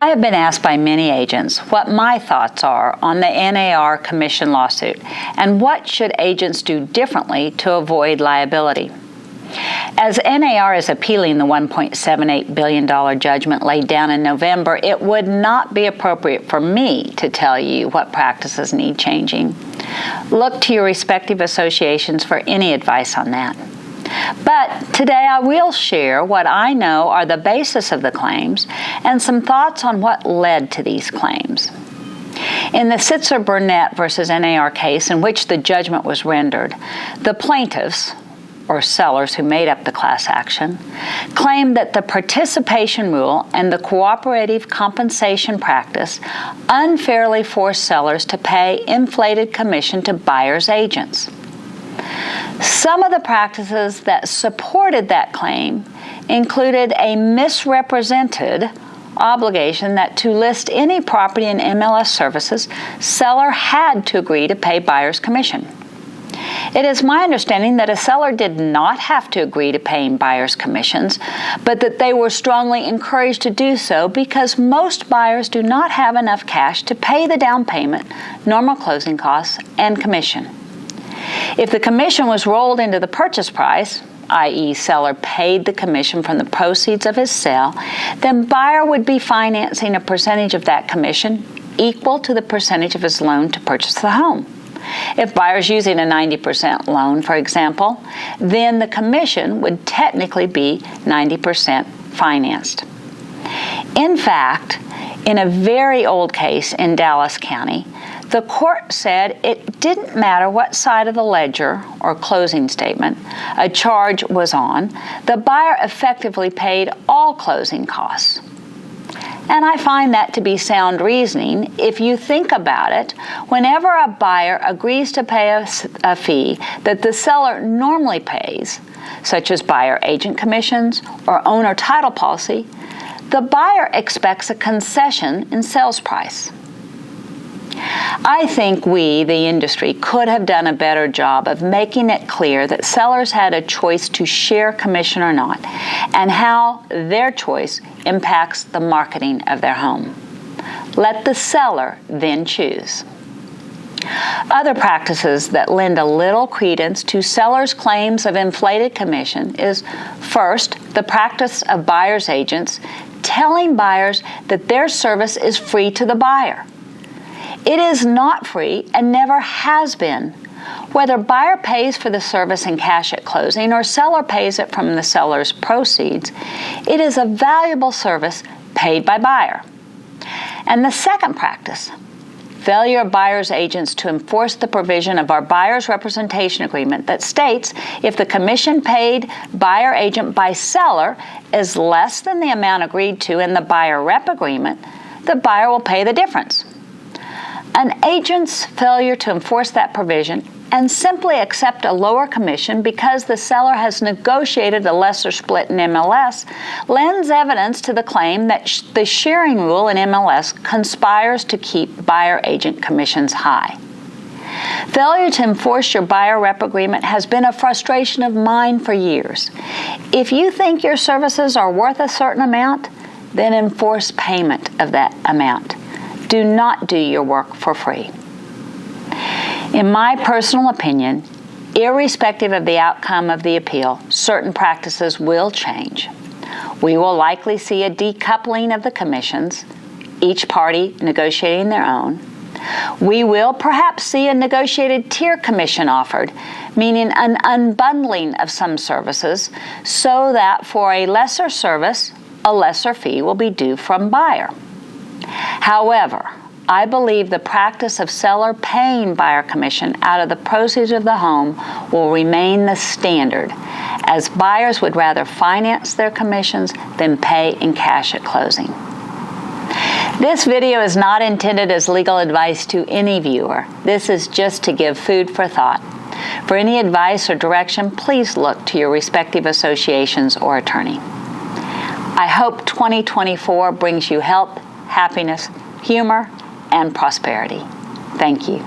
I have been asked by many agents what my thoughts are on the NAR Commission lawsuit and what should agents do differently to avoid liability. As NAR is appealing the $1.78 billion judgment laid down in November, it would not be appropriate for me to tell you what practices need changing. Look to your respective associations for any advice on that. But today I will share what I know are the basis of the claims and some thoughts on what led to these claims. In the Sitzer-Burnett versus NAR case in which the judgment was rendered, the plaintiffs, or sellers who made up the class action, claimed that the participation rule and the cooperative compensation practice unfairly forced sellers to pay inflated commission to buyers' agents. Some of the practices that supported that claim included a misrepresented obligation that to list any property in MLS services, seller had to agree to pay buyer's commission. It is my understanding that a seller did not have to agree to paying buyers' commissions, but that they were strongly encouraged to do so because most buyers do not have enough cash to pay the down payment, normal closing costs, and commission. If the commission was rolled into the purchase price, i.e. seller paid the commission from the proceeds of his sale, then buyer would be financing a percentage of that commission equal to the percentage of his loan to purchase the home. If buyer's using a 90% loan, for example, then the commission would technically be 90% financed. In fact, in a very old case in Dallas County, the court said it didn't matter what side of the ledger or closing statement a charge was on, the buyer effectively paid all closing costs. And I find that to be sound reasoning. If you think about it, whenever a buyer agrees to pay a fee that the seller normally pays, such as buyer agent commissions or owner title policy, the buyer expects a concession in sales price. I think we, the industry, could have done a better job of making it clear that sellers had a choice to share commission or not, and how their choice impacts the marketing of their home. Let the seller then choose. Other practices that lend a little credence to sellers' claims of inflated commission is, first, the practice of buyer's agents telling buyers that their service is free to the buyer. It is not free and never has been. Whether buyer pays for the service in cash at closing or seller pays it from the seller's proceeds, it is a valuable service paid by buyer. And the second practice, failure of buyer's agents to enforce the provision of our buyer's representation agreement that states if the commission paid buyer agent by seller is less than the amount agreed to in the buyer rep agreement, the buyer will pay the difference. An agent's failure to enforce that provision and simply accept a lower commission because the seller has negotiated a lesser split in MLS lends evidence to the claim that the sharing rule in MLS conspires to keep buyer-agent commissions high. Failure to enforce your buyer rep agreement has been a frustration of mine for years. If you think your services are worth a certain amount, then enforce payment of that amount. Do not do your work for free. In my personal opinion, irrespective of the outcome of the appeal, certain practices will change. We will likely see a decoupling of the commissions, each party negotiating their own. We will perhaps see a negotiated tier commission offered, meaning an unbundling of some services so that for a lesser service, a lesser fee will be due from buyer. However, I believe the practice of seller paying buyer commission out of the proceeds of the home will remain the standard, as buyers would rather finance their commissions than pay in cash at closing. This video is not intended as legal advice to any viewer. This is just to give food for thought. For any advice or direction, please look to your respective associations or attorney. I hope 2024 brings you health, happiness, humor, and prosperity. Thank you.